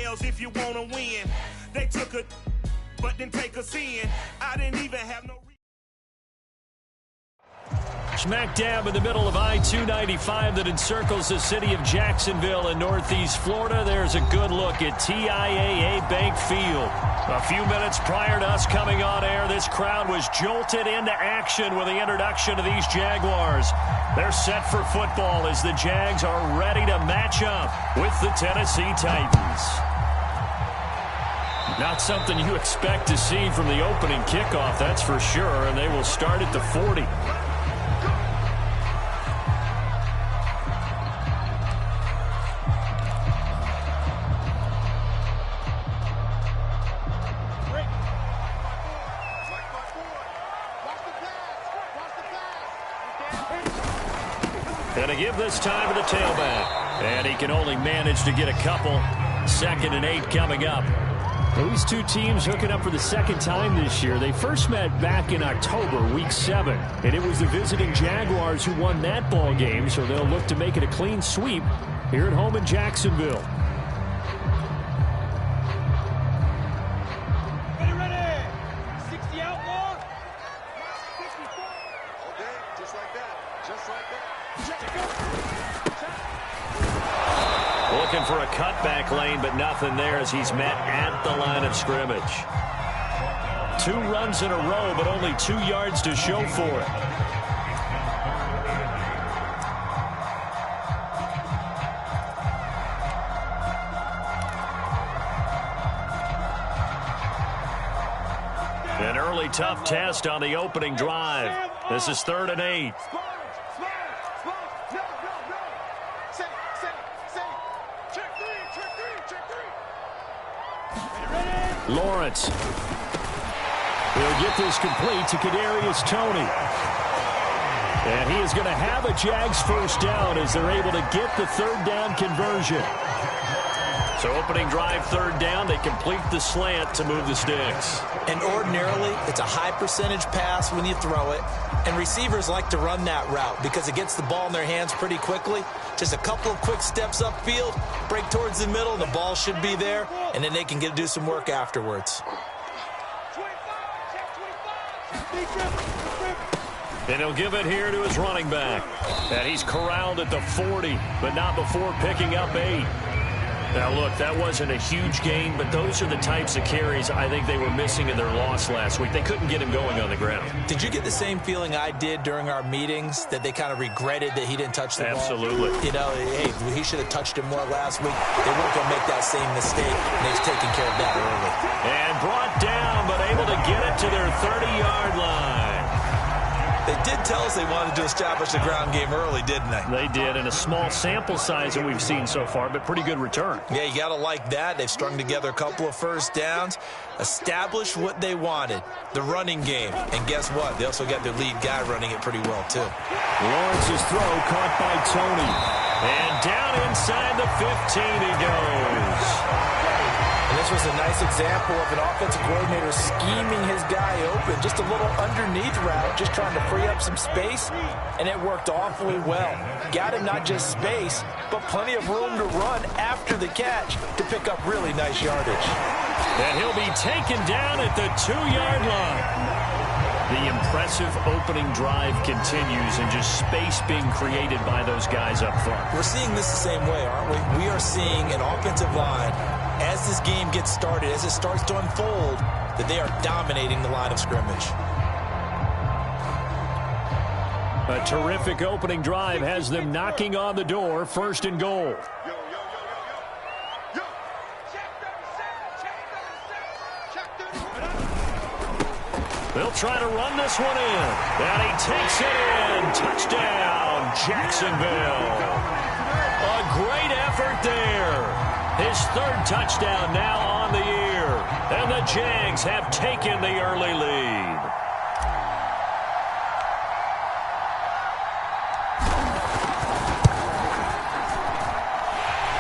L's if you want to win. They took a, but didn't take us in. I didn't even have no. Smack dab in the middle of I-295 that encircles the city of Jacksonville in northeast Florida. There's a good look at TIAA Bank Field. A few minutes prior to us coming on air, this crowd was jolted into action with the introduction of these Jaguars. They're set for football as the Jags are ready to match up with the Tennessee Titans. Not something you expect to see from the opening kickoff, that's for sure, and they will start at the 40. Going to give this time to the tailback. And he can only manage to get a couple. 2nd and 8 coming up. These two teams hooking up for the second time this year. They first met back in October, week 7. And it was the visiting Jaguars who won that ball game, so they'll look to make it a clean sweep here at home in Jacksonville. Looking for a cutback lane, but nothing there as he's met at the line of scrimmage. 2 runs in a row, but only 2 yards to show for it. An early tough test on the opening drive. This is 3rd and 8. Lawrence. He'll get this complete to Kadarius Toney. And he is going to have a Jags first down as they're able to get the 3rd down conversion. So opening drive 3rd down, they complete the slant to move the sticks. And ordinarily, it's a high percentage pass when you throw it. And receivers like to run that route because it gets the ball in their hands pretty quickly. Just a couple of quick steps upfield, break towards the middle, the ball should be there, and then they can do some work afterwards. And he'll give it here to his running back. And he's corralled at the 40, but not before picking up 8. Now, look, that wasn't a huge gain, but those are the types of carries I think they were missing in their loss last week. They couldn't get him going on the ground. Did you get the same feeling I did during our meetings, that they kind of regretted that he didn't touch the ball? Absolutely. You know, hey, he should have touched him more last week. They weren't going to make that same mistake, and they've taken care of that early. And brought down, but able to get it to their 30-yard line. They did tell us they wanted to establish the ground game early, didn't they? They did, in a small sample size that we've seen so far, but pretty good return. Yeah, you got to like that. They've strung together a couple of first downs, established what they wanted, the running game. And guess what? They also got their lead guy running it pretty well, too. Lawrence's throw caught by Toney. And down inside the 15 he goes. And this was a nice example of an offensive coordinator scheming his guy open. Just a little underneath route, just trying to free up some space, and it worked awfully well. Got him not just space, but plenty of room to run after the catch to pick up really nice yardage. And he'll be taken down at the 2-yard line. The impressive opening drive continues, and just space being created by those guys up front. We're seeing this the same way, aren't we? We are seeing an offensive line, as this game gets started, as it starts to unfold, that they are dominating the line of scrimmage. A terrific opening drive has them knocking on the door, 1st and goal. They'll try to run this one in. And he takes it in. Touchdown, Jacksonville. A great effort there. His 3rd touchdown now on the year. And the Jags have taken the early lead.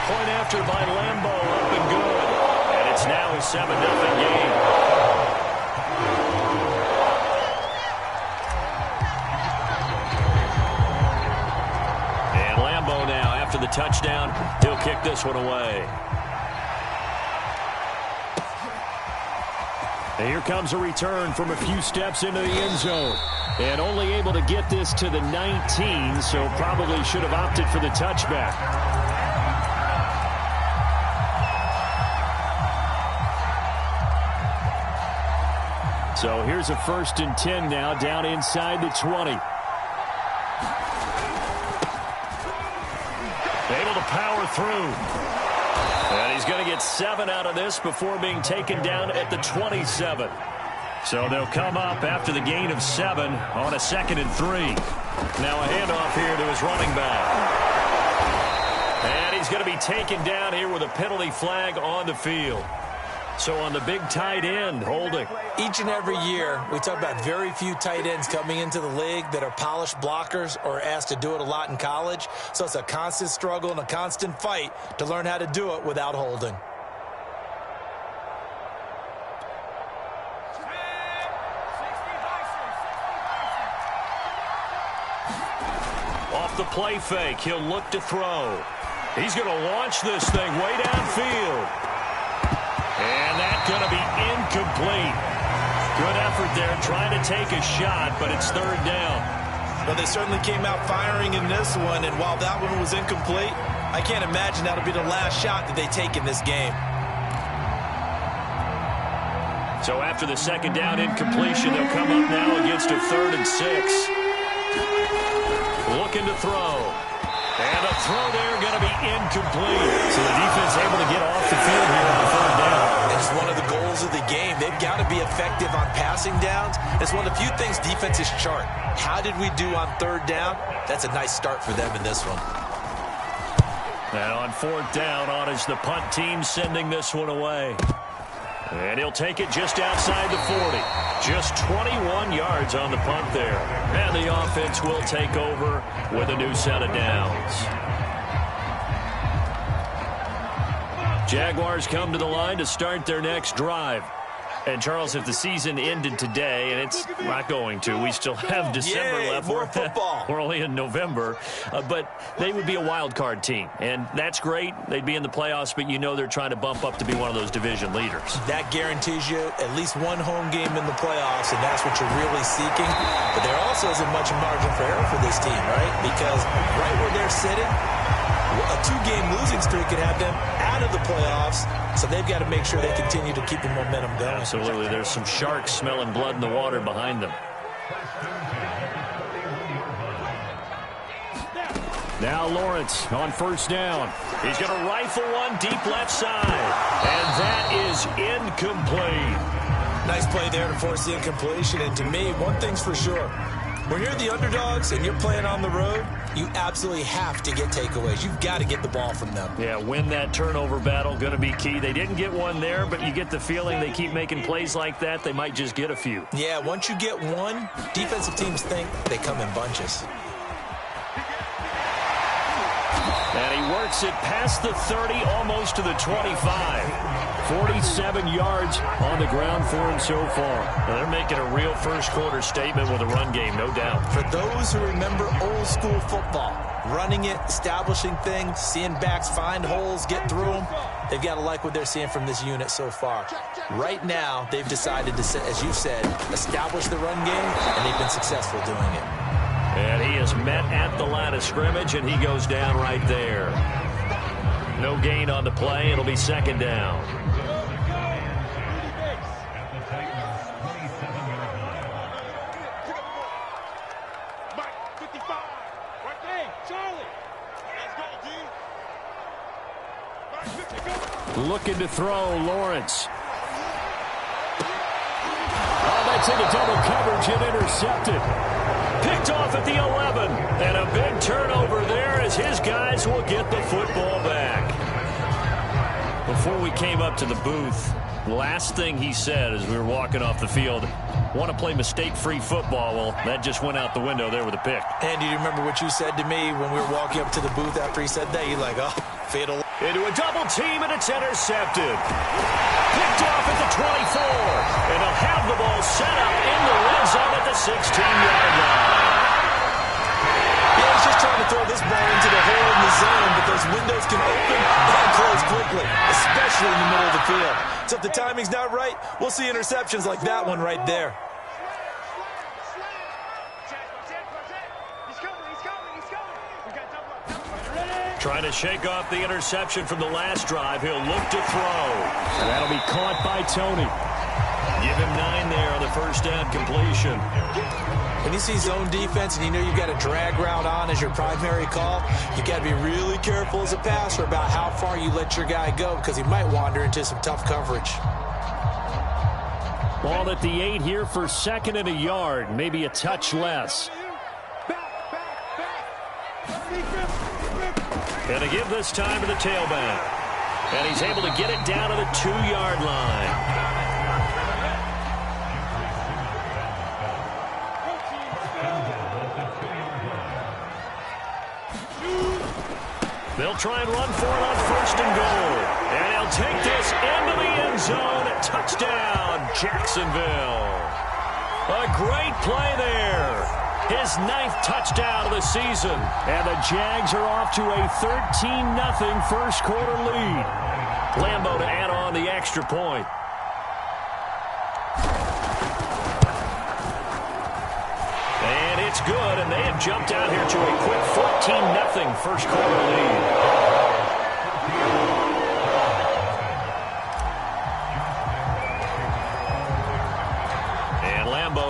Point after by Lambeau, up and good. And it's now a 7-0 game. And Lambeau now, after the touchdown, he'll kick this one away. And here comes a return from a few steps into the end zone. And only able to get this to the 19, so probably should have opted for the touchback. So here's a 1st and 10 now, down inside the 20. Able to power through. And he's going to get 7 out of this before being taken down at the 27. So they'll come up after the gain of 7 on a 2nd and 3. Now a handoff here to his running back. And he's going to be taken down here with a penalty flag on the field. So on the big tight end, holding. Each and every year, we talk about very few tight ends coming into the league that are polished blockers or asked to do it a lot in college. So it's a constant struggle and a constant fight to learn how to do it without holding. Off the play fake, he'll look to throw. He's going to launch this thing way downfield. And that's going to be incomplete. Good effort there trying to take a shot, but it's 3rd down. Well, they certainly came out firing in this one, and while that one was incomplete, I can't imagine that'll be the last shot that they take in this game. So after the 2nd down incompletion, they'll come up now against a 3rd and 6. Looking to throw. And a throw there going to be incomplete. So the defense able to get off the field here on the 3rd down. It's one of the goals of the game. They've got to be effective on passing downs. It's one of the few things defenses chart. How did we do on 3rd down? That's a nice start for them in this one. And on 4th down, on is the punt team sending this one away. And he'll take it just outside the 40. Just 21 yards on the punt there. And the offense will take over with a new set of downs. Jaguars come to the line to start their next drive. And, Charles, if the season ended today, and it's not going to, we still have December left. More football. We're only in November. But they would be a wild card team. And that's great. They'd be in the playoffs, but you know they're trying to bump up to be one of those division leaders. That guarantees you at least one home game in the playoffs, and that's what you're really seeking. But there also isn't much margin for error for this team, right? Because right where they're sitting, a 2-game losing streak could have them out of the playoffs, so they've got to make sure they continue to keep the momentum going. Absolutely. There's some sharks smelling blood in the water behind them. Now Lawrence on 1st down. He's going to rifle one deep left side, and that is incomplete. Nice play there to force the incompletion, and to me, one thing's for sure. When you're the underdogs and you're playing on the road, you absolutely have to get takeaways. You've got to get the ball from them. Yeah, win that turnover battle, going to be key. They didn't get one there, but you get the feeling they keep making plays like that, they might just get a few. Yeah, once you get one, defensive teams think they come in bunches. And he works it past the 30, almost to the 25. 47 yards on the ground for him so far. Well, they're making a real first-quarter statement with a run game, no doubt. For those who remember old-school football, running it, establishing things, seeing backs find holes, get through them, they've got to like what they're seeing from this unit so far. Right now, they've decided to, as you said, establish the run game, and they've been successful doing it. And he is met at the line of scrimmage, and he goes down right there. No gain on the play. It'll be 2nd down. Looking to throw, Lawrence. Oh, that's into double coverage and intercepted. Picked off at the 11. And a big turnover there as his guys will get the football back. Before we came up to the booth, last thing he said as we were walking off the field, want to play mistake-free football. Well, that just went out the window there with a pick. And do you remember what you said to me when we were walking up to the booth after he said that? You're like, oh, fatal. Into a double team, and it's intercepted. Picked off at the 24. And they'll have the ball set up in the red zone at the 16-yard line. Yeah, he's just trying to throw this ball into the hole in the zone, but those windows can open and close quickly, especially in the middle of the field. So if the timing's not right, we'll see interceptions like that one right there. Trying to shake off the interception from the last drive. He'll look to throw. And that'll be caught by Tony. Give him 9 there on the first down completion. When you see zone defense and you know you've got a drag route on as your primary call, you've got to be really careful as a passer about how far you let your guy go because he might wander into some tough coverage. Ball at the 8 here for 2nd and a yard, maybe a touch less. And to give this time to the tailback. And he's able to get it down to the 2-yard line. They'll try and run for it on 1st and goal. And he'll take this into the end zone. Touchdown, Jacksonville. A great play there. His 9th touchdown of the season. And the Jags are off to a 13-0 first quarter lead. Lambeau to add on the extra point. And it's good, and they have jumped out here to a quick 14-0 first quarter lead.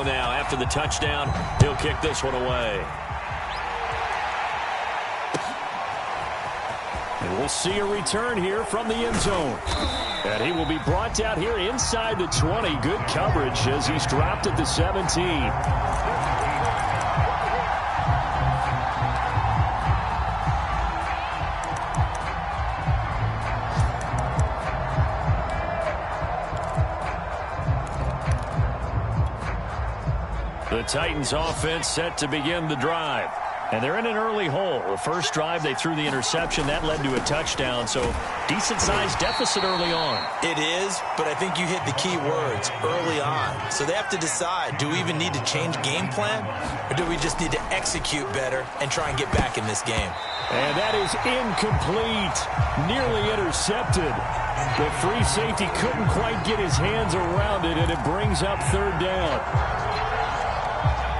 Now, after the touchdown, he'll kick this one away. And we'll see a return here from the end zone. And he will be brought down here inside the 20. Good coverage as he's dropped at the 17. The Titans offense set to begin the drive. And they're in an early hole. The first drive, they threw the interception. That led to a touchdown, so decent-sized deficit early on. It is, but I think you hit the key words, early on. So they have to decide, do we even need to change game plan, or do we just need to execute better and try and get back in this game? And that is incomplete, nearly intercepted. The free safety couldn't quite get his hands around it, and it brings up 3rd down.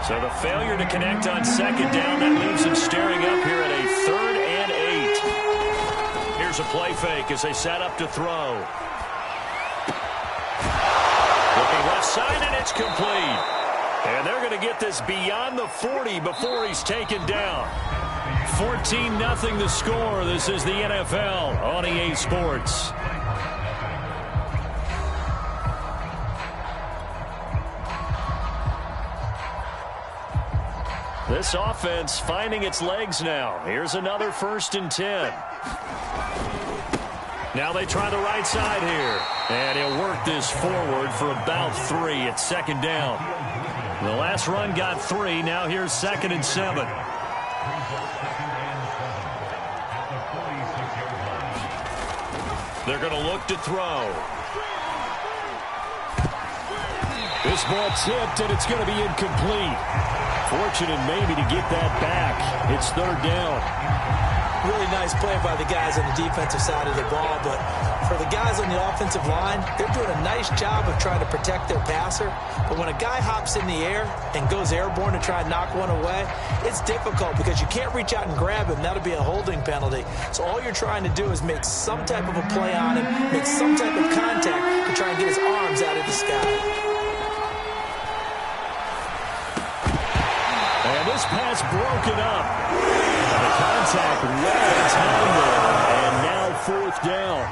So the failure to connect on 2nd down, that leaves him staring up here at a 3rd and 8. Here's a play fake as they set up to throw. Looking left side, and it's complete. And they're going to get this beyond the 40 before he's taken down. 14-0 the score. This is the NFL on EA Sports. This offense finding its legs now. Here's another 1st and 10. Now they try the right side here. And he'll work this forward for about 3 at 2nd down. The last run got 3. Now here's 2nd and 7. They're going to look to throw. This ball tipped, and it's going to be incomplete. Fortunate maybe to get that back. It's 3rd down. Really nice play by the guys on the defensive side of the ball, but for the guys on the offensive line, they're doing a nice job of trying to protect their passer. But when a guy hops in the air and goes airborne to try and knock one away, it's difficult because you can't reach out and grab him. That'll be a holding penalty. So all you're trying to do is make some type of a play on him, make some type of contact to try and get his arms out of the sky. And this pass broken up. The contact well timed there, and now 4th down.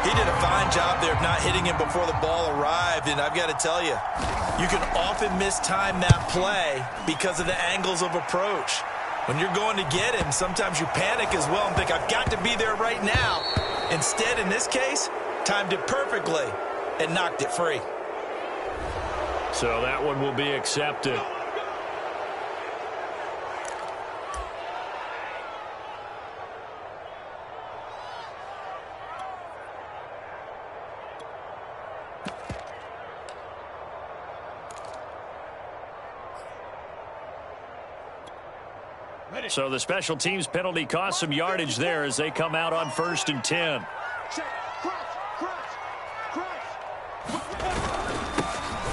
He did a fine job there of not hitting him before the ball arrived, and I've got to tell you, you can often mistime that play because of the angles of approach. When you're going to get him, sometimes you panic as well and think, I've got to be there right now. Instead, in this case, timed it perfectly and knocked it free. So that one will be accepted. So the special teams penalty cost some yardage there as they come out on 1st and 10.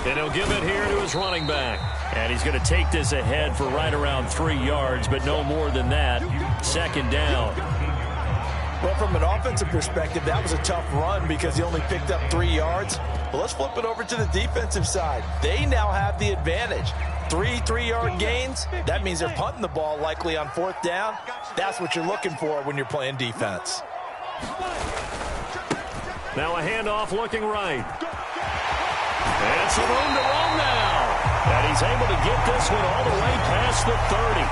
And he'll give it here to his running back. And he's going to take this ahead for right around 3 yards, but no more than that. 2nd down. Well, from an offensive perspective, that was a tough run because he only picked up 3 yards. But let's flip it over to the defensive side. They now have the advantage. 3 3-yard gains. That means they're punting the ball likely on 4th down. That's what you're looking for when you're playing defense. Now a handoff looking right. And some room to roam now. And he's able to get this one all the way past the 30.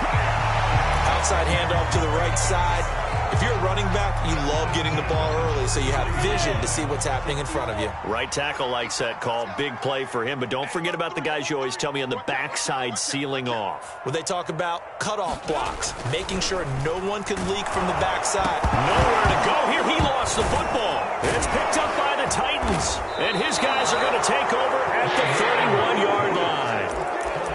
Outside handoff to the right side. If you're a running back, you love getting the ball early so you have vision to see what's happening in front of you. Right tackle likes that call. Big play for him. But don't forget about the guys you always tell me on the backside sealing off. When they talk about cutoff blocks, making sure no one can leak from the backside. Nowhere to go here. He lost the football. It's picked up by the Titans. And his guys are going to take over at the 31-yard line.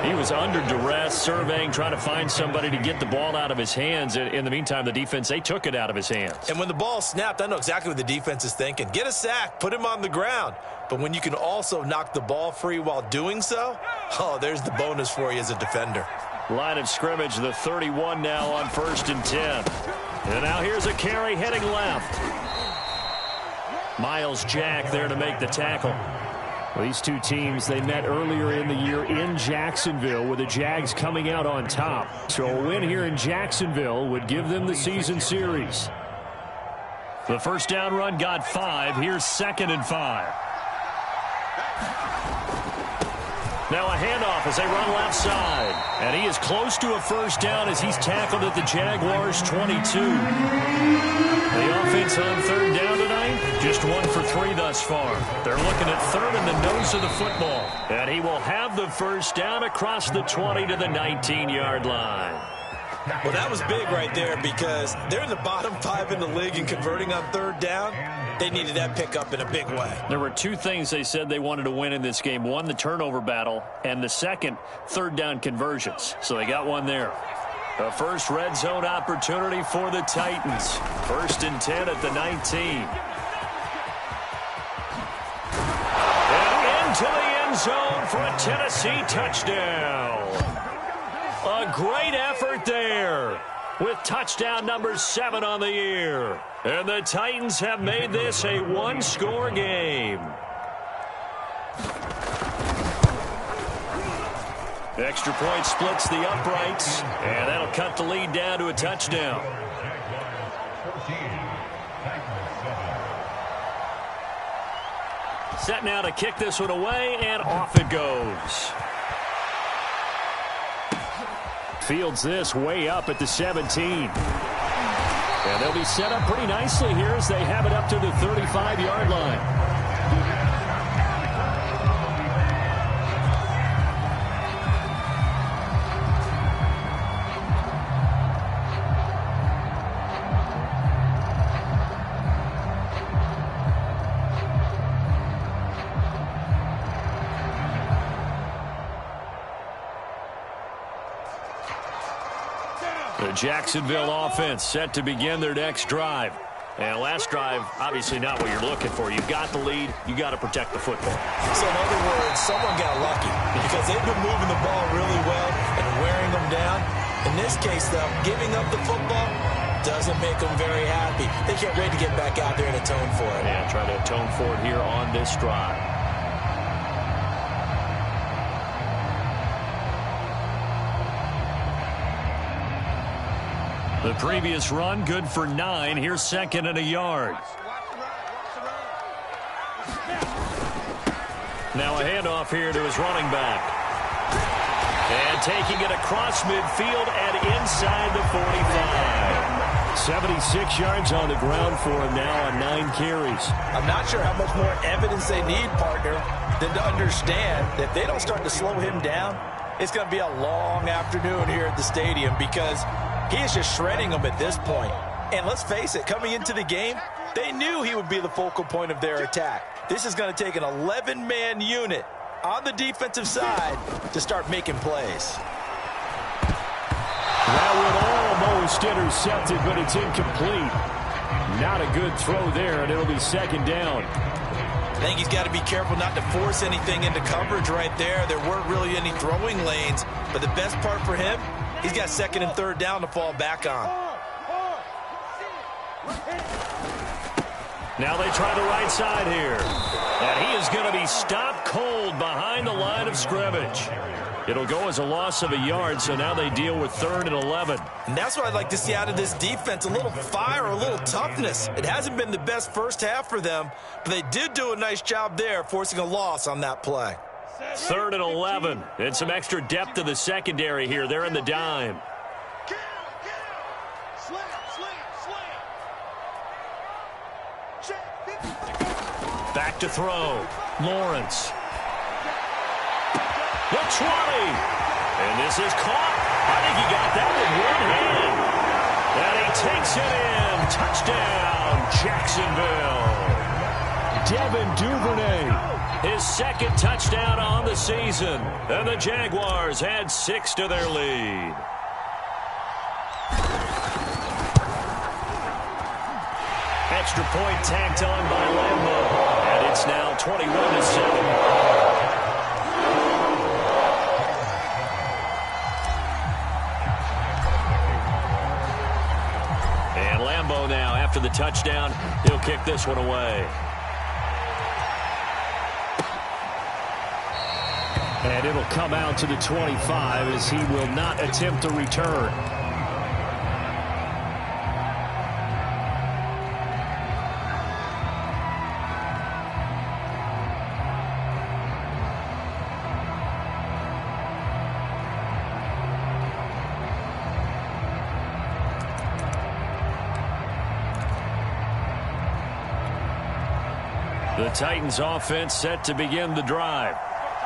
He was under duress, surveying, trying to find somebody to get the ball out of his hands. In the meantime, the defense, they took it out of his hands. And when the ball snapped, I know exactly what the defense is thinking. Get a sack, put him on the ground. But when you can also knock the ball free while doing so, oh, there's the bonus for you as a defender. Line of scrimmage, the 31 now on 1st and 10. And now here's a carry heading left. Miles Jack there to make the tackle. Well, these two teams, they met earlier in the year in Jacksonville with the Jags coming out on top. So a win here in Jacksonville would give them the season series. The first down run got 5. Here's 2nd and 5. Now a handoff as they run left side. And he is close to a first down as he's tackled at the Jaguars' 22. The offense on 3rd down tonight, just 1 for 3 thus far. They're looking at 3rd in the nose of the football. And he will have the first down across the 20 to the 19-yard line. Well, that was big right there because they're in the bottom 5 in the league and converting on 3rd down. They needed that pickup in a big way. There were 2 things they said they wanted to win in this game. One, the turnover battle, and the second, 3rd down conversions. So they got one there. The first red zone opportunity for the Titans. 1st and 10 at the 19. And into the end zone for a Tennessee touchdown. A great effort there with touchdown number 7 on the year. And the Titans have made this a 1-score game. Extra point splits the uprights, and that'll cut the lead down to a touchdown. Set now to kick this one away, and off it goes. Fields this way up at the 17. And they'll be set up pretty nicely here as they have it up to the 35-yard line. The Jacksonville offense set to begin their next drive. And last drive, obviously not what you're looking for. You've got the lead. You got to protect the football. So in other words, someone got lucky because they've been moving the ball really well and wearing them down. In this case, though, giving up the football doesn't make them very happy. They can't wait to get back out there and atone for it. Yeah, try to atone for it here on this drive. The previous run, good for 9. Here's 2nd and a yard. Now a handoff here to his running back. And taking it across midfield and inside the 45. 76 yards on the ground for him now on 9 carries. I'm not sure how much more evidence they need, partner, than to understand that if they don't start to slow him down, it's going to be a long afternoon here at the stadium because he is just shredding them at this point. And let's face it, coming into the game, they knew he would be the focal point of their attack. This is going to take an 11-man unit on the defensive side to start making plays. That would almost intercepted, but it's incomplete. Not a good throw there, and it'll be second down. I think he's got to be careful not to force anything into coverage right there. There weren't really any throwing lanes, but the best part for him, he's got second and third down to fall back on. Now they try the right side here. And he is going to be stopped cold behind the line of scrimmage. It'll go as a loss of a yard, so now they deal with 3rd and 11. And that's what I'd like to see out of this defense, a little fire, a little toughness. It hasn't been the best first half for them, but they did do a nice job there, forcing a loss on that play. 3rd and 11, and some extra depth to the secondary here. They're in the dime. Back to throw. Lawrence. The 20. And this is caught. I think he got that with one hand. And he takes it in. Touchdown, Jacksonville. Devin Duvernay. His second touchdown on the season. And the Jaguars add 6 to their lead. Extra point tacked on by Lambeau. And it's now 21-7. Now, after the touchdown, he'll kick this one away. And it'll come out to the 25 as he will not attempt a return. The Titans offense set to begin the drive.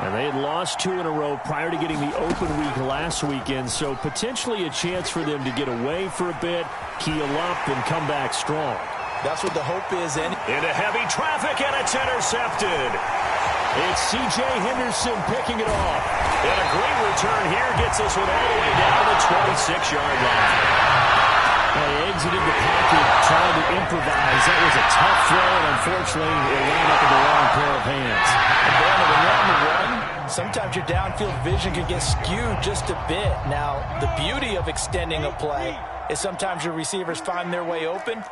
And they had lost 2 in a row prior to getting the open week last weekend, so potentially a chance for them to get away for a bit, keel up, and come back strong. That's what the hope is. Into heavy traffic, and it's intercepted. It's C.J. Henderson picking it off. And a great return here gets this one all the way down to the 26-yard line. They exited the pocket trying to improvise. That was a tough throw, and unfortunately, it landed up in the wrong pair of hands. And when you're on the run, sometimes your downfield vision can get skewed just a bit. Now, the beauty of extending a play is sometimes your receivers find their way open,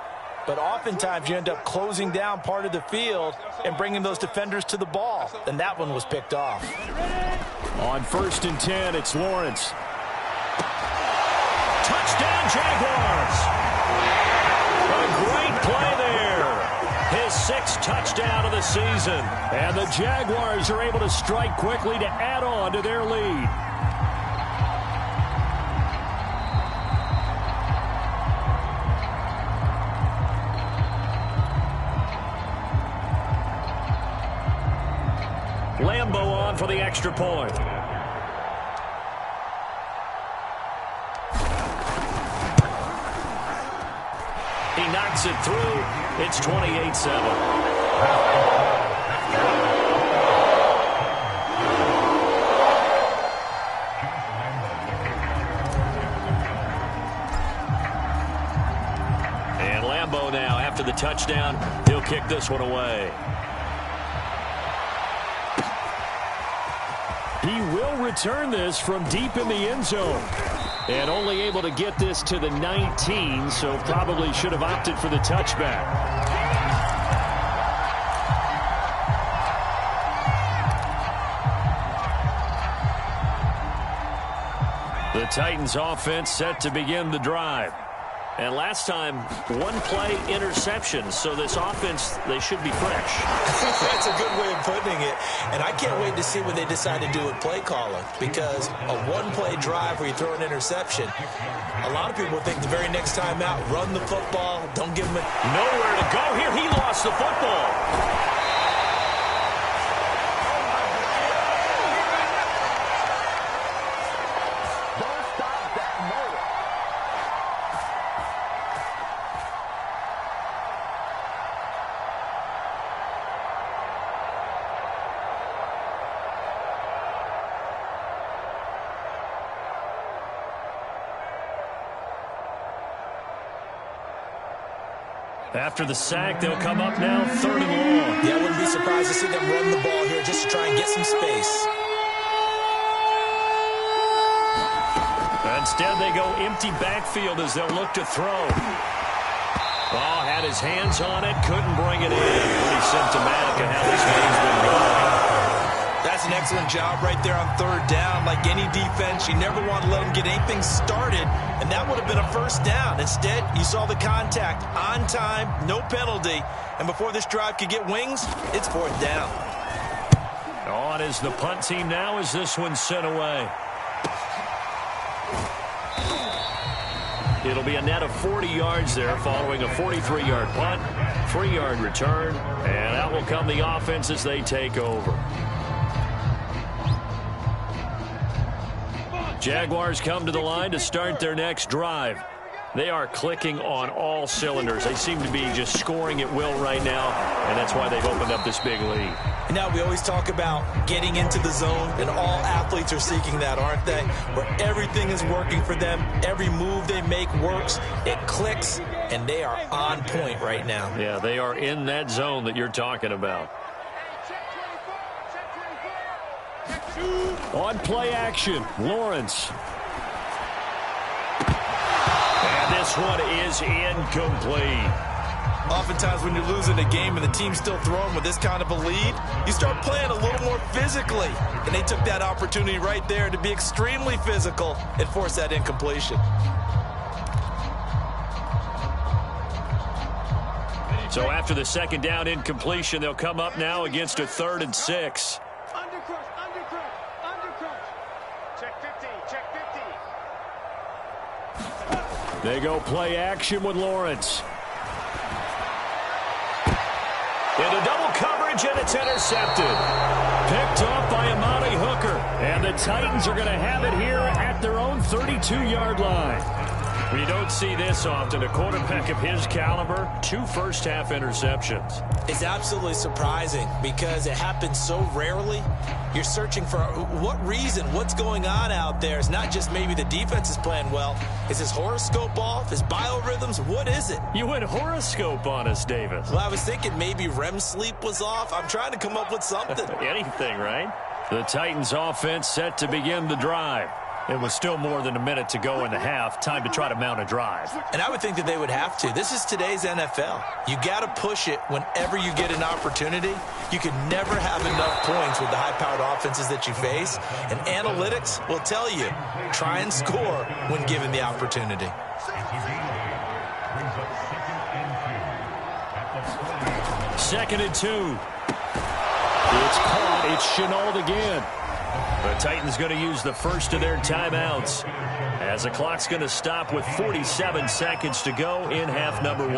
but oftentimes you end up closing down part of the field and bringing those defenders to the ball. And that one was picked off. On 1st and 10, it's Lawrence. Touchdown, Jaguars! A great play there. His 6th touchdown of the season. And the Jaguars are able to strike quickly to add on to their lead. Lambeau on for the extra point. He knocks it through. It's 28-7. And Lambeau now, after the touchdown, he'll kick this one away. He will return this from deep in the end zone. And only able to get this to the 19, so probably should have opted for the touchback. The Titans offense set to begin the drive. And last time, 1-play interception. So this offense, they should be fresh. That's a good way of putting it. And I can't wait to see what they decide to do with play calling. Because a 1-play drive where you throw an interception, a lot of people think the very next time out, run the football, don't give them nowhere to go here. He lost the football. After the sack, they'll come up now 3rd and long. Yeah, I wouldn't be surprised to see them run the ball here just to try and get some space. Instead, they go empty backfield as they'll look to throw. Oh, had his hands on it, couldn't bring it in. Pretty symptomatic of how this game's been going. That's an excellent job right there on 3rd down. Like any defense, you never want to let them get anything started, and that would have been a 1st down. Instead, you saw the contact on time, no penalty, and before this drive could get wings, it's 4th down. On is the punt team now as this one's sent away. It'll be a net of 40 yards there following a 43-yard punt, 3-yard return, and out will come the offense as they take over. Jaguars come to the line to start their next drive. They are clicking on all cylinders. They seem to be just scoring at will right now, and that's why they've opened up this big lead. And now we always talk about getting into the zone, and all athletes are seeking that, aren't they? Where everything is working for them, every move they make works, it clicks, and they are on point right now. Yeah, they are in that zone that you're talking about. On play action, Lawrence. And this one is incomplete. Oftentimes when you're losing a game and the team's still throwing with this kind of a lead, you start playing a little more physically. And they took that opportunity right there to be extremely physical and force that incompletion. So after the 2nd down incompletion, they'll come up now against a 3rd and 6. They go play action with Lawrence. Into double coverage, and it's intercepted. Picked off by Amani Hooker. And the Titans are going to have it here at their own 32-yard line. We don't see this often. A quarterback of his caliber, 2 first-half interceptions. It's absolutely surprising because it happens so rarely. You're searching for what reason, what's going on out there. It's not just maybe the defense is playing well. Is his horoscope off? His biorhythms? What is it? You went horoscope on us, Davis. Well, I was thinking maybe REM sleep was off. I'm trying to come up with something. Anything, right? The Titans offense set to begin the drive. It was still more than a minute to go in the half. Time to try to mount a drive. And I would think that they would have to. This is today's NFL. You got to push it whenever you get an opportunity. You can never have enough points with the high-powered offenses that you face. And analytics will tell you, try and score when given the opportunity. 2nd and 2. It's caught. It's Chenault again. The Titans going to use the first of their timeouts as the clock's going to stop with 47 seconds to go in half number 1.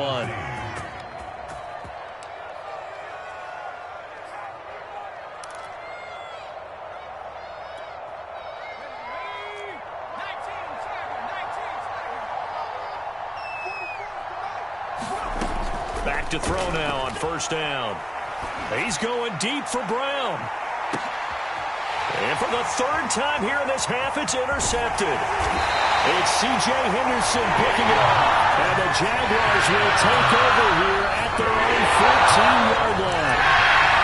Back to throw now on 1st down. He's going deep for Brown. And for the 3rd time here in this half, it's intercepted. It's C.J. Henderson picking it up. And the Jaguars will take over here at their own 14-yard line.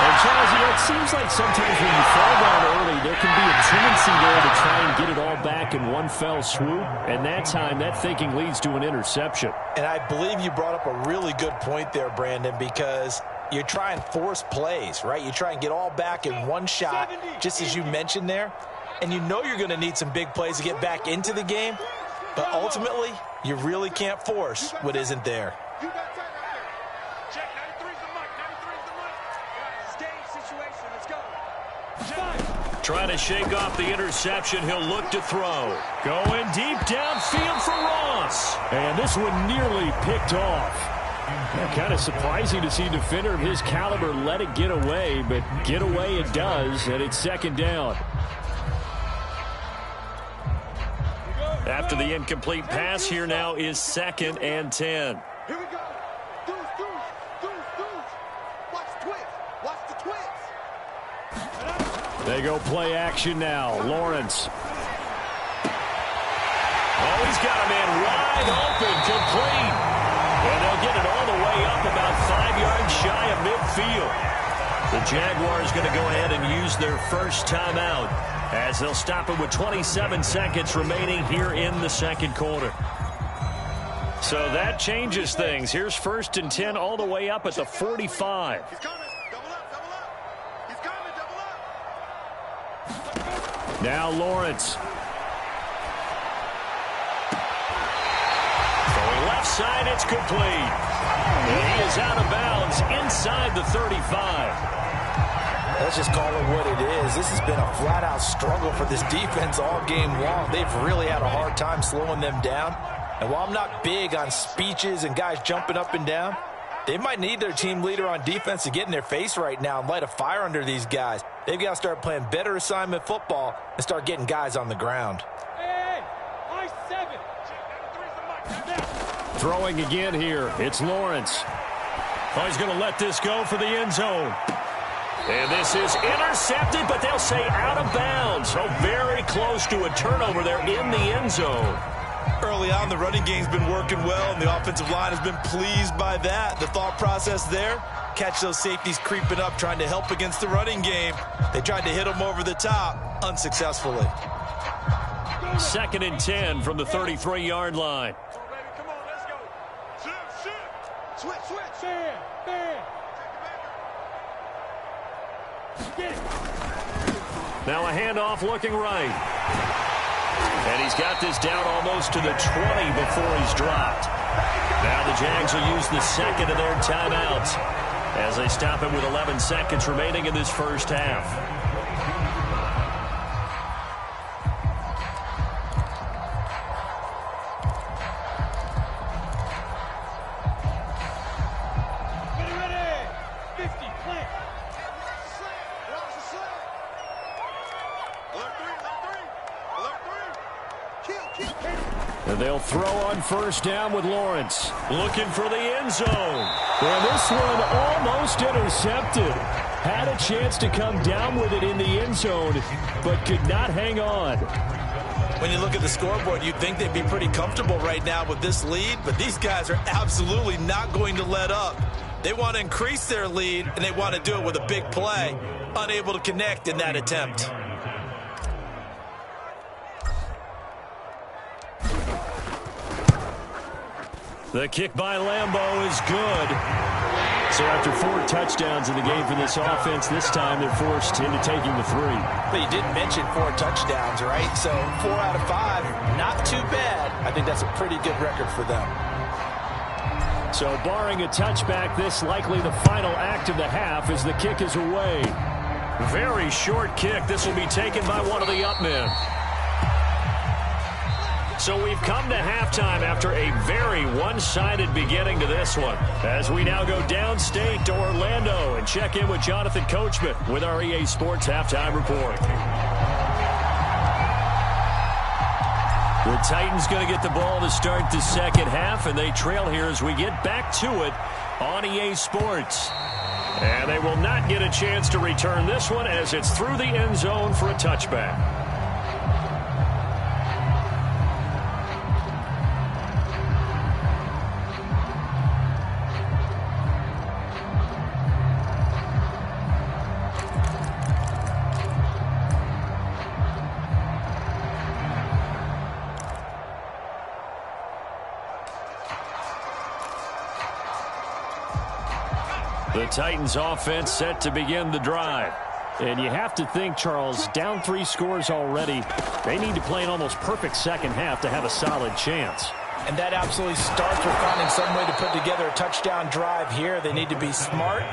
And, Charles, it seems like sometimes when you fall down early, there can be a tendency there to try and get it all back in one fell swoop. And that time, that thinking leads to an interception. And I believe you brought up a really good point there, Brandon, because you try and force plays, right? You try and get all back in one shot, just as you mentioned there. And you know you're going to need some big plays to get back into the game. But ultimately, you really can't force what isn't there. Trying to shake off the interception. He'll look to throw. Going deep downfield for Ross. And this one nearly picked off. Kind of surprising to see a defender of his caliber let it get away, but get away it does, and it's 2nd down. After the incomplete pass, here now is 2nd and 10. Here we go. Watch the twist. Watch the twist. They go play action now. Lawrence. Oh, he's got a man wide open, complete. And they'll get it all the way up about 5 yards shy of midfield. The Jaguars going to go ahead and use their first timeout as they'll stop it with 27 seconds remaining here in the second quarter. So that changes things. Here's 1st and 10 all the way up at the 45. He's coming. Double up, double up. He's coming, double up. Now Lawrence. Throwing left side, it's complete. And he is out of bounds inside the 35. Let's just call it what it is. This has been a flat-out struggle for this defense all game long. They've really had a hard time slowing them down. And while I'm not big on speeches and guys jumping up and down, they might need their team leader on defense to get in their face right now and light a fire under these guys. They've got to start playing better assignment football and start getting guys on the ground. Throwing again here. It's Lawrence. Oh, he's going to let this go for the end zone. And this is intercepted, but they'll say out of bounds. So very close to a turnover there in the end zone. Early on, the running game's been working well, and the offensive line has been pleased by that. The thought process there, catch those safeties creeping up, trying to help against the running game. They tried to hit them over the top, unsuccessfully. 2nd and 10 from the 33-yard line. Come on, let's go. Switch. Now a handoff looking right. And he's got this down almost to the 20 before he's dropped. Now the Jags will use the second of their timeouts as they stop it with 11 seconds remaining in this first half. And they'll throw on 1st down with Lawrence. Looking for the end zone. And this one almost intercepted. Had a chance to come down with it in the end zone, but could not hang on. When you look at the scoreboard, you'd think they'd be pretty comfortable right now with this lead, but these guys are absolutely not going to let up. They want to increase their lead, and they want to do it with a big play. Unable to connect in that attempt. The kick by Lambeau is good. So after 4 touchdowns in the game for this offense, this time they're forced into taking the 3. But you did mention 4 touchdowns, right? So 4 out of 5, not too bad. I think that's a pretty good record for them. So barring a touchback, this likely the final act of the half as the kick is away. Very short kick. This will be taken by one of the up men. So we've come to halftime after a very one-sided beginning to this one. As we now go downstate to Orlando and check in with Jonathan Coachman with our EA Sports Halftime Report. The Titans going to get the ball to start the second half, and they trail here as we get back to it on EA Sports. And they will not get a chance to return this one as it's through the end zone for a touchback. The Titans offense set to begin the drive. And you have to think, Charles, down 3 scores already. They need to play an almost perfect second half to have a solid chance. And that absolutely starts with finding some way to put together a touchdown drive here. They need to be smart,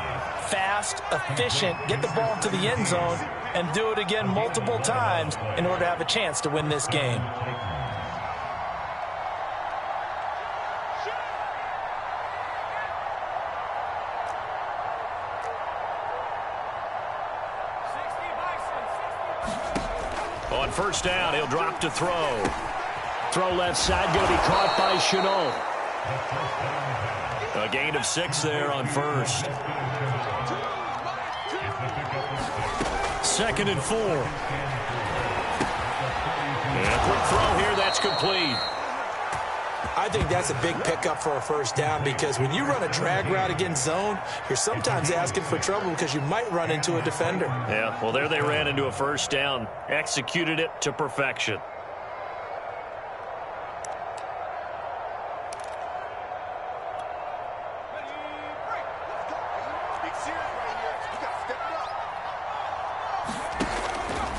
fast, efficient, get the ball to the end zone, and do it again multiple times in order to have a chance to win this game. On 1st down, he'll drop to throw. Throw left side, going to be caught by Chenault. A gain of 6 there on 1st. 2nd and 4. And a quick throw here, that's complete. I think that's a big pickup for a first down because when you run a drag route against zone, you're sometimes asking for trouble because you might run into a defender. Yeah, well, there they ran into a first down. Executed it to perfection.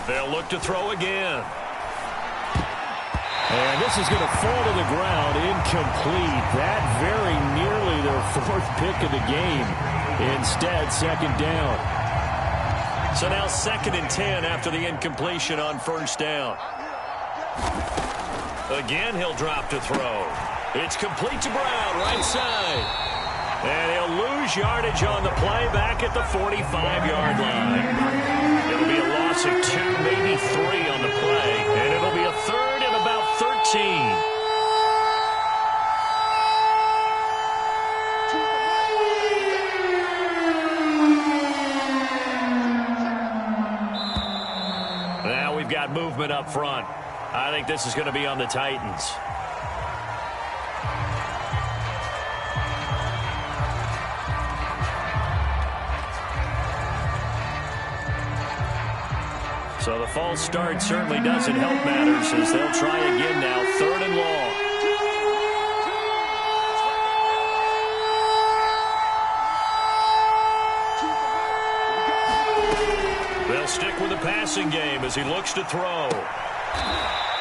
They'll look to throw again. And this is going to fall to the ground, incomplete. That very nearly their fourth pick of the game. Instead, second down. So now 2nd and 10 after the incompletion on first down. Again, he'll drop to throw. It's complete to Brown, right side. And he'll lose yardage on the play back at the 45-yard line. It'll be a loss of 2, maybe 3 on the play. And it'll be a 3rd and about 13. Now we've got movement up front. I think this is going to be on the Titans. So the false start certainly doesn't help matters as they'll try again now, 3rd and long. They'll stick with the passing game as he looks to throw.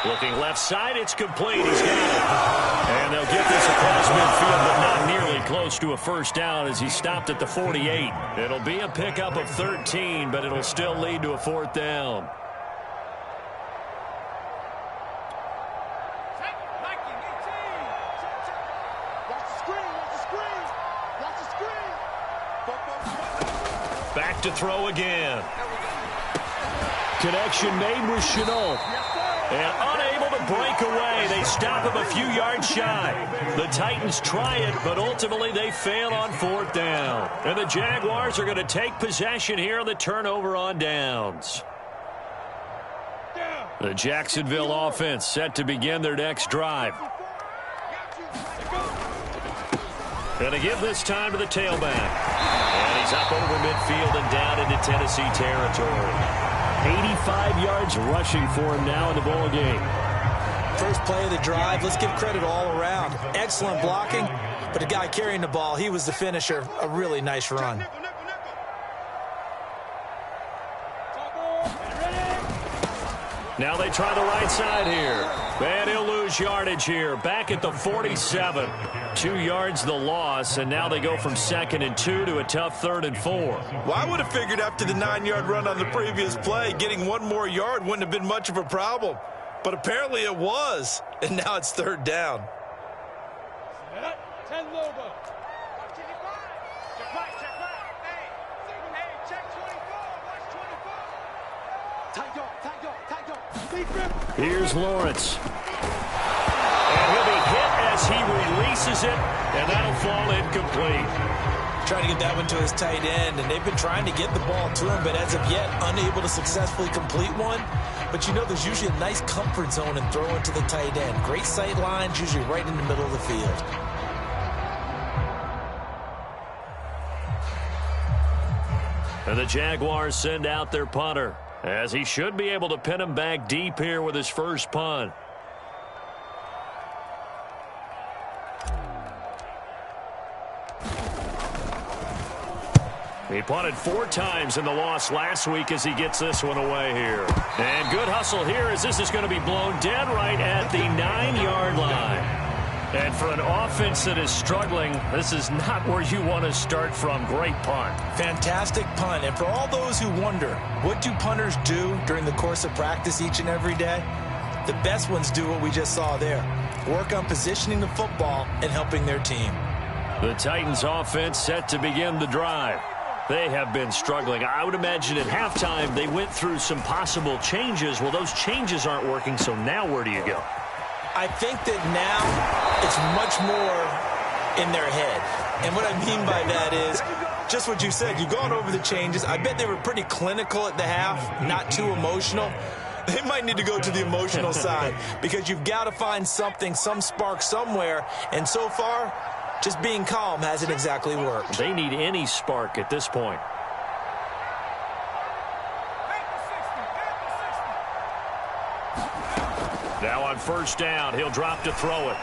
Looking left side, it's complete. He's got it. And they'll get this across midfield, but not nearly close to a first down as he stopped at the 48. It'll be a pickup of 13, but it'll still lead to a 4th down. Back to throw again. Connection made with Chenault. And unable to break away. They stop him a few yards shy. The Titans try it, but ultimately they fail on 4th down. And the Jaguars are going to take possession here on the turnover on downs. The Jacksonville offense set to begin their next drive. And they give this time to the tailback. And he's up over midfield and down into Tennessee territory. 85 yards rushing for him now in the ball game. First play of the drive, let's give credit all around. Excellent blocking, but the guy carrying the ball, he was the finisher. A really nice run. Now they try the right side here. And he'll lose yardage here. Back at the 47. 2 yards the loss, and now they go from 2nd and 2 to a tough 3rd and 4. Well, I would have figured after the 9-yard run on the previous play, getting 1 more yard wouldn't have been much of a problem. But apparently it was, and now it's 3rd down. Here's Lawrence. And he'll be hit as he releases it, and that'll fall incomplete. Trying to get that one to his tight end, and they've been trying to get the ball to him, but as of yet, unable to successfully complete one. But you know there's usually a nice comfort zone in throwing to the tight end. Great sight lines, usually right in the middle of the field. And the Jaguars send out their punter, as he should be able to pin him back deep here with his first punt. He punted 4 times in the loss last week as he gets this one away here. And good hustle here as this is going to be blown dead right at the 9-yard line. And for an offense that is struggling, this is not where you want to start from. Great punt. Fantastic punt. And for all those who wonder, what do punters do during the course of practice each and every day? The best ones do what we just saw there. Work on positioning the football and helping their team. The Titans offense set to begin the drive. They have been struggling. I would imagine at halftime they went through some possible changes. Well, those changes aren't working, so now where do you go? I think that now it's much more in their head. And what I mean by that is just what you said. You've gone over the changes. I bet they were pretty clinical at the half, not too emotional. they might need to go to the emotional side because you've got to find something, some spark somewhere. And so far, just being calm hasn't exactly worked. They need any spark at this point. Now on first down, he'll drop to throw it.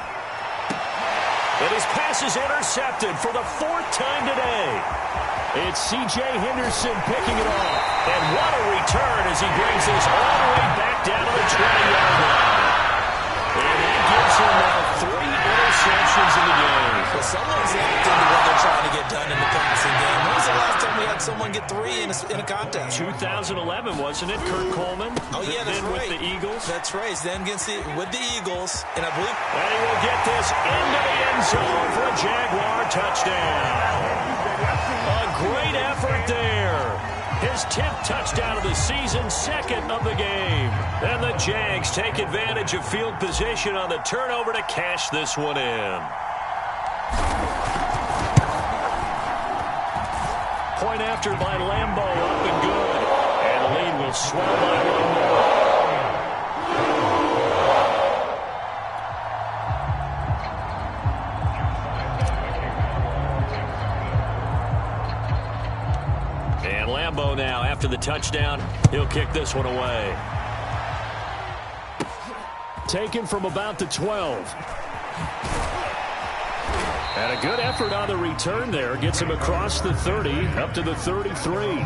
And his pass is intercepted for the 4th time today. It's C.J. Henderson picking it off. And what a return as he brings this all the way back down to the 20-yard line. And that gives him now 3 interceptions in the game. Well, someone's locked into what they're trying to get done in the passing game. When was the last time we had someone get 3 in a contest? 2011, wasn't it? Kurt Coleman. Oh, yeah, that's right. With the Eagles. That's right. Then with the Eagles. And I believe... And he will get this into the end zone for a Jaguar touchdown. A great effort there. His 10th touchdown of the season, 2nd of the game. And the Jags take advantage of field position on the turnover to cash this one in. Point after by Lambeau, up and good. And the lead will swell by 1 more. And Lambeau now, after the touchdown, he'll kick this one away. Taken from about the 12. And a good effort on the return there. Gets him across the 30, up to the 33.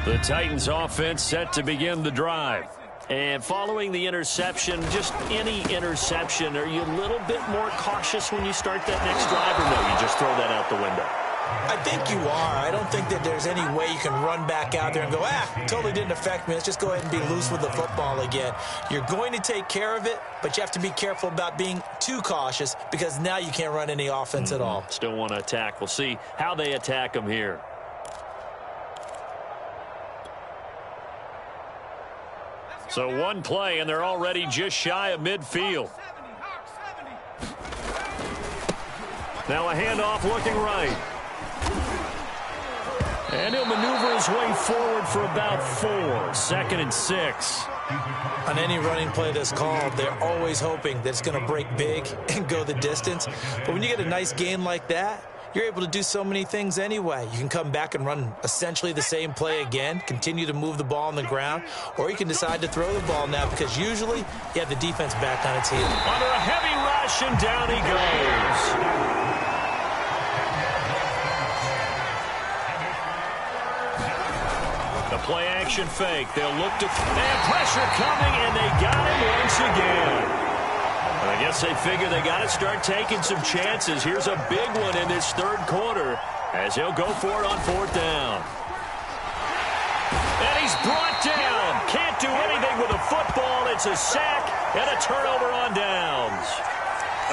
The Titans offense set to begin the drive. And following the interception, just any interception, are you a little bit more cautious when you start that next drive, or no, you just throw that out the window? I think you are. I don't think that there's any way you can run back out there and go, totally didn't affect me. Let's just go ahead and be loose with the football again. You're going to take care of it, but you have to be careful about being too cautious because now you can't run any offense at all. Still want to attack. We'll see how they attack them here. So one play, and they're already just shy of midfield. Now a handoff looking right. And he'll maneuver his way forward for about 4. 2nd and 6. On any running play that's called, they're always hoping that it's going to break big and go the distance. But when you get a nice gain like that, you're able to do so many things anyway. You can come back and run essentially the same play again, continue to move the ball on the ground, or you can decide to throw the ball now because usually you have the defense back on its heels. Under a heavy rush, and down he goes. The play action fake. They'll look to... And pressure coming, and they got him once again. I guess they figure they got to start taking some chances. Here's a big one in this 3rd quarter as he'll go for it on 4th down. And he's brought down. Can't do anything with a football. It's a sack and a turnover on downs.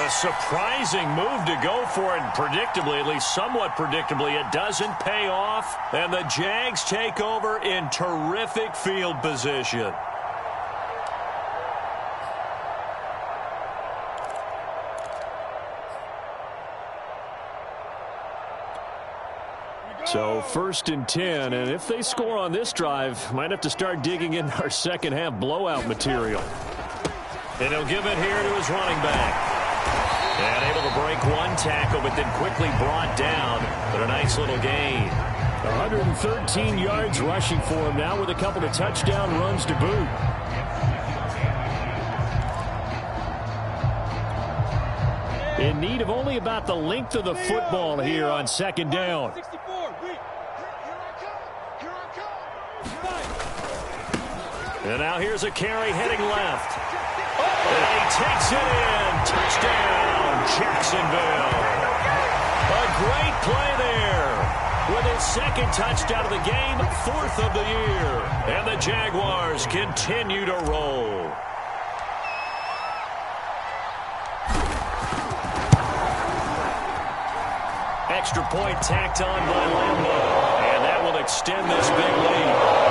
A surprising move to go for it, and predictably, at least somewhat predictably, it doesn't pay off. And the Jags take over in terrific field position. So 1st and 10, and if they score on this drive, might have to start digging in our second-half blowout material. And he'll give it here to his running back. And able to break 1 tackle, but then quickly brought down. But a nice little gain. 113 yards rushing for him now with a couple of touchdown runs to boot. In need of only about the length of the football here on 2nd down. And now here's a carry heading left. And he takes it in. Touchdown, Jacksonville. A great play there. With his 2nd touchdown of the game, 4th of the year. And the Jaguars continue to roll. Extra point tacked on by Lambeau. And that will extend this big lead.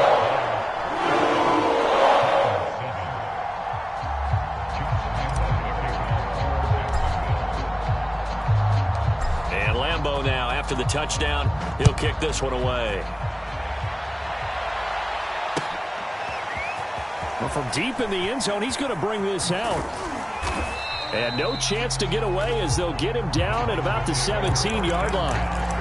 touchdown. He'll kick this one away. Well, from deep in the end zone, he's going to bring this out. And no chance to get away as they'll get him down at about the 17-yard line.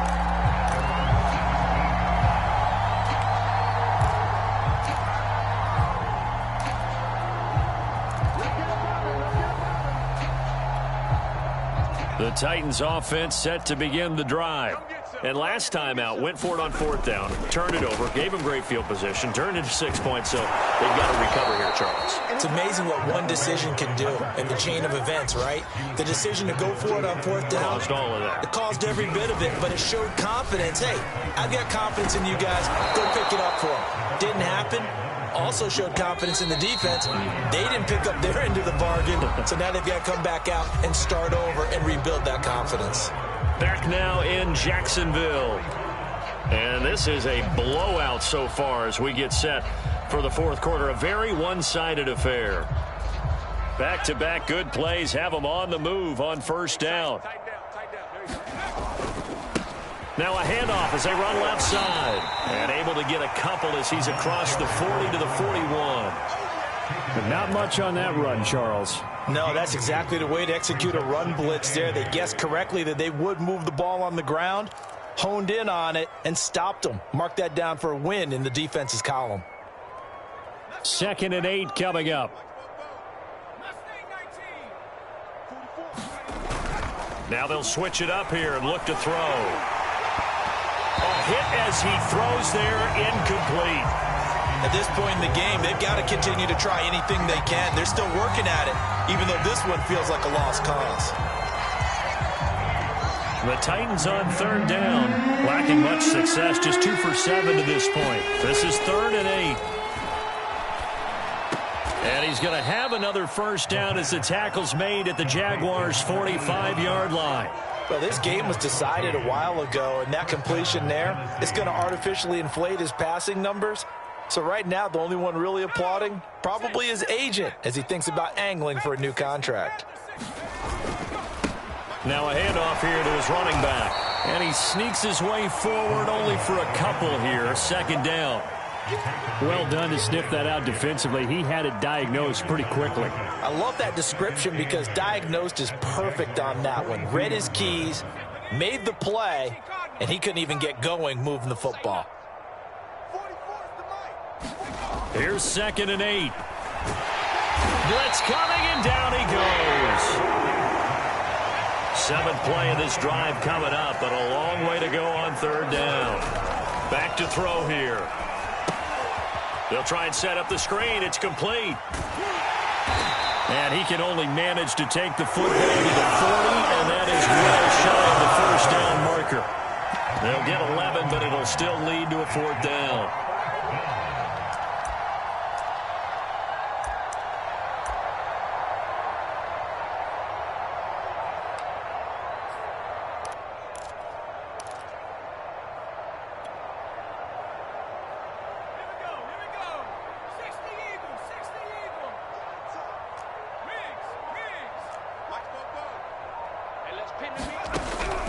The Titans offense set to begin the drive. And last time out, went for it on 4th down, turned it over, gave them great field position, turned into 6 points, so they've got to recover here, Charles. It's amazing what one decision can do in the chain of events, right? The decision to go for it on 4th down. Caused all of that. It caused every bit of it, but it showed confidence. Hey, I've got confidence in you guys. Go pick it up for them. Didn't happen. Also showed confidence in the defense. They didn't pick up their end of the bargain, so now they've got to come back out and start over and rebuild that confidence. Back now in Jacksonville. And this is a blowout so far as we get set for the 4th quarter. A very one-sided affair. Back-to-back good plays have them on the move on 1st down. Now a handoff as they run left side. And able to get a couple as he's across the 40 to the 41. But not much on that run, Charles. No, that's exactly the way to execute a run blitz there. They guessed correctly that they would move the ball on the ground, honed in on it, and stopped them. Mark that down for a win in the defense's column. 2nd and 8 coming up. Now they'll switch it up here and look to throw. A hit as he throws there, incomplete. At this point in the game, they've got to continue to try anything they can. They're still working at it, even though this one feels like a lost cause. The Titans on 3rd down, lacking much success, just 2 for 7 to this point. This is 3rd and 8. And he's going to have another 1st down as the tackle's made at the Jaguars' 45-yard line. Well, this game was decided a while ago, and that completion there is going to artificially inflate his passing numbers. So right now, the only one really applauding probably his agent as he thinks about angling for a new contract. Now a handoff here to his running back. And he sneaks his way forward only for a couple here. 2nd down. Well done to sniff that out defensively. He had it diagnosed pretty quickly. I love that description because diagnosed is perfect on that one. Read his keys, made the play, and he couldn't even get going moving the football. Here's 2nd and 8. Blitz coming, and down he goes. 7th play of this drive coming up, but a long way to go on 3rd down. Back to throw here. They'll try and set up the screen. It's complete. And he can only manage to take the football to the 40, and that is well shy of the 1st down marker. They'll get 11, but it'll still lead to a 4th down.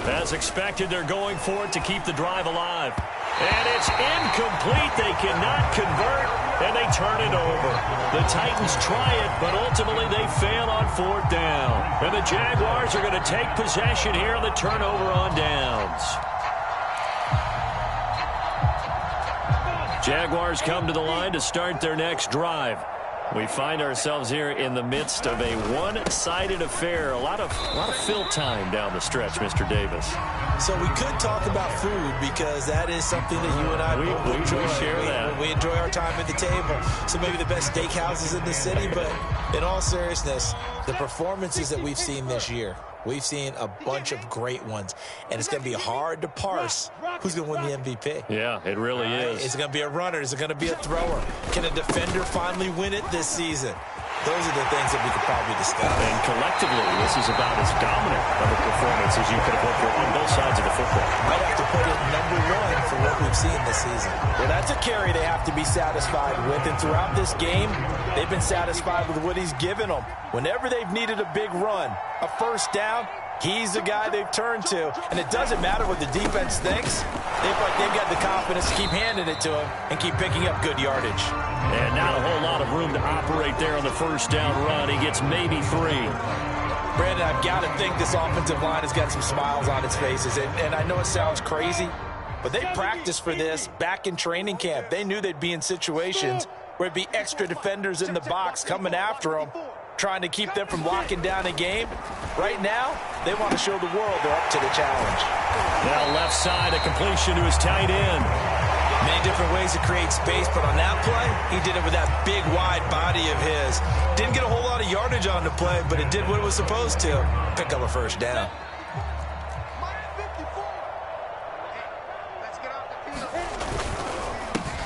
As expected, they're going for it to keep the drive alive. And it's incomplete. They cannot convert, and they turn it over. The Titans try it, but ultimately they fail on 4th down. And the Jaguars are going to take possession here on the turnover on downs. Jaguars come to the line to start their next drive. We find ourselves here in the midst of a one-sided affair. A lot of fill time down the stretch, Mr. Davis. So we could talk about food because that is something that you and I both enjoy. We share that. We enjoy our time at the table. So maybe the best steakhouses in the city, but in all seriousness, the performances that we've seen this year, we've seen a bunch of great ones, and it's going to be hard to parse who's going to win the MVP. Yeah, it really is. Is it going to be a runner? Is it going to be a thrower? Can a defender finally win it this season? Those are the things that we could probably discuss. And collectively, this is about as dominant of a performance as you could have hoped for on both sides of the football. Might have to put it #1 for what we've seen this season. Well, that's a carry they have to be satisfied with. And throughout this game, they've been satisfied with what he's given them. Whenever they've needed a big run, a 1st down, He's the guy they've turned to, and it doesn't matter what the defense thinks. They've got the confidence to keep handing it to him and keep picking up good yardage. And not a whole lot of room to operate there on the first down run. He gets maybe 3. Brandon, I've got to think this offensive line has got some smiles on its faces, and I know it sounds crazy, but they practiced for this back in training camp. They knew they'd be in situations where it'd be extra defenders in the box coming after them, trying to keep them from locking down a game. Right now, they want to show the world they're up to the challenge. Now left side, a completion to his tight end. Many different ways to create space, but on that play, he did it with that big, wide body of his. Didn't get a whole lot of yardage on the play, but it did what it was supposed to. Pick up a first down.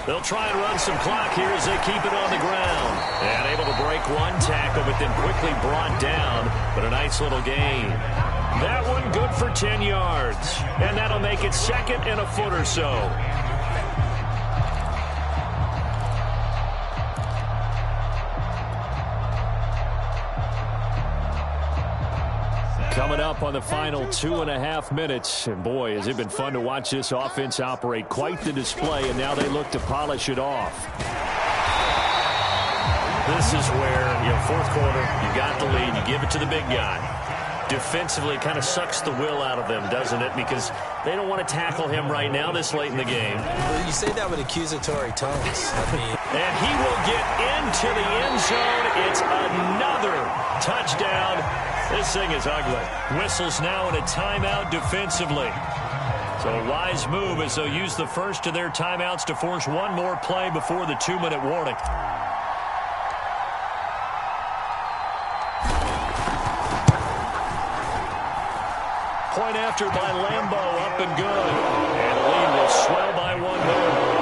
They'll try and run some clock here as they keep it on the ground. And able to break one tackle, but then quickly brought down. But a nice little gain. That one good for 10 yards. And that'll make it 2nd and a foot or so. Coming up on the final 2.5 minutes. And boy, has it been fun to watch this offense operate. Quite the display, and now they look to polish it off. This is where, fourth quarter, you got the lead, you give it to the big guy. Defensively, it kind of sucks the will out of them, doesn't it? Because they don't want to tackle him right now this late in the game. Well, you say that with accusatory tones. And he will get into the end zone. It's another touchdown. This thing is ugly. Whistles now in a timeout defensively. So a wise move as they'll use the first of their timeouts to force one more play before the 2-minute warning. Point after by Lambo, up and good. And the lead will swell by 1 more.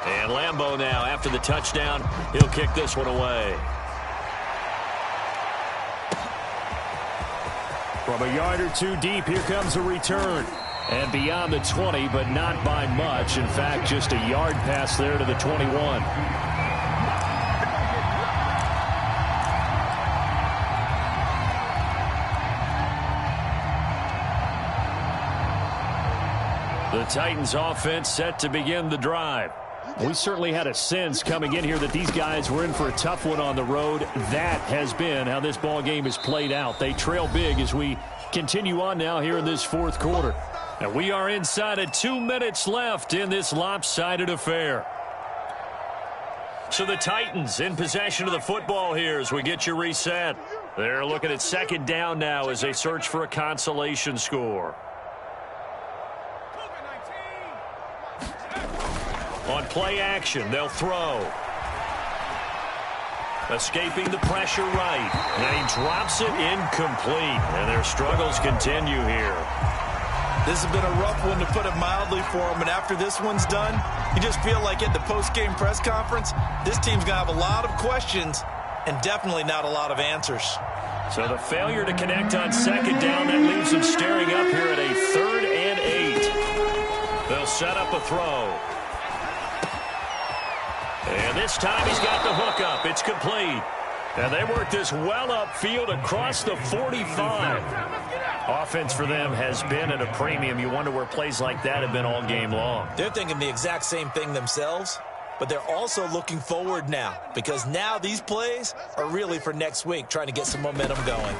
And Lambo now, after the touchdown, he'll kick this one away. From a yard or two deep, here comes a return. And beyond the 20, but not by much. In fact, just a yard pass there to the 21. The Titans offense set to begin the drive. We certainly had a sense coming in here that these guys were in for a tough one on the road. That has been how this ball game is played out. They trail big as we continue on now here in this fourth quarter. And we are inside of 2 minutes left in this lopsided affair. So the Titans in possession of the football here as we get you reset. They're looking at 2nd down now as they search for a consolation score. On play action, they'll throw. Escaping the pressure right. And he drops it incomplete. And their struggles continue here. This has been a rough one, to put it mildly, for him. And after this one's done, you just feel like at the post-game press conference, this team's going to have a lot of questions and definitely not a lot of answers. So the failure to connect on 2nd down, that leaves them staring up here at a 3rd and 8. They'll set up a throw. And this time he's got the hook up. It's complete. And they work this well upfield across the 45. Offense for them has been at a premium. You wonder where plays like that have been all game long. They're thinking the exact same thing themselves, but they're also looking forward now, because now these plays are really for next week, trying to get some momentum going.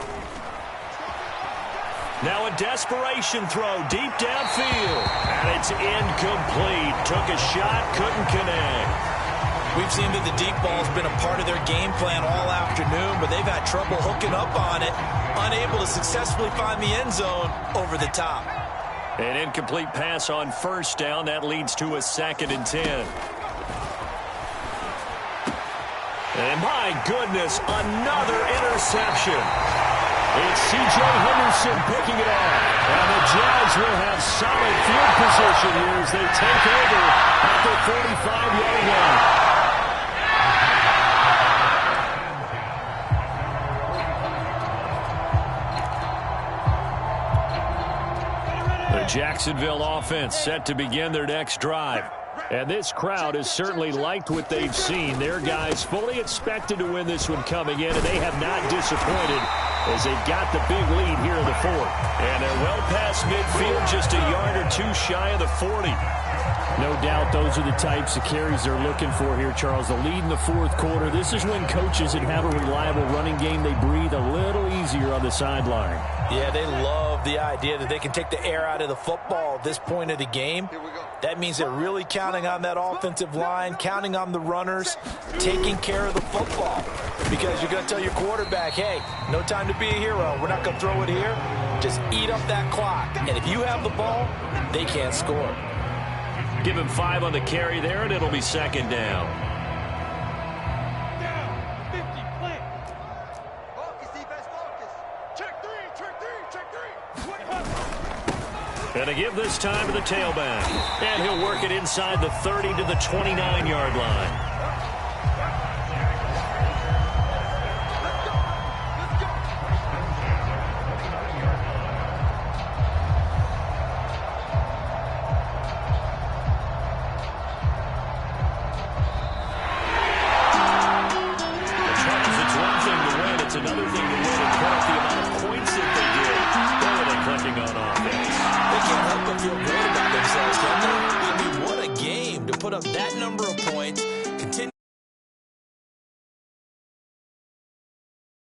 Now a desperation throw deep downfield. And it's incomplete. Took a shot, couldn't connect. We've seen that the deep ball's been a part of their game plan all afternoon, but they've had trouble hooking up on it, unable to successfully find the end zone over the top. An incomplete pass on 1st down. That leads to a 2nd and 10. And my goodness, another interception. It's C.J. Henderson picking it off. And the Jags will have solid field position here as they take over at the 45-yard line. The Jacksonville offense set to begin their next drive. And this crowd has certainly liked what they've seen. Their guys fully expected to win this one coming in, and they have not disappointed as they got the big lead here in the fourth. And they're well past midfield, just a yard or two shy of the 40. No doubt those are the types of carries they're looking for here, Charles. The lead in the fourth quarter. This is when coaches that have a reliable running game, they breathe a little easier on the sideline. Yeah, they love the idea that they can take the air out of the football at this point of the game. That means they're really counting on that offensive line, counting on the runners, taking care of the football. Because you're going to tell your quarterback, hey, no time to be a hero. We're not going to throw it here. Just eat up that clock. And if you have the ball, they can't score. Give him 5 on the carry there, and it'll be second down. Down, 50, play. Focus, defense, focus. Check three. And to give this time to the tailback. And he'll work it inside the 30 to the 29-yard line.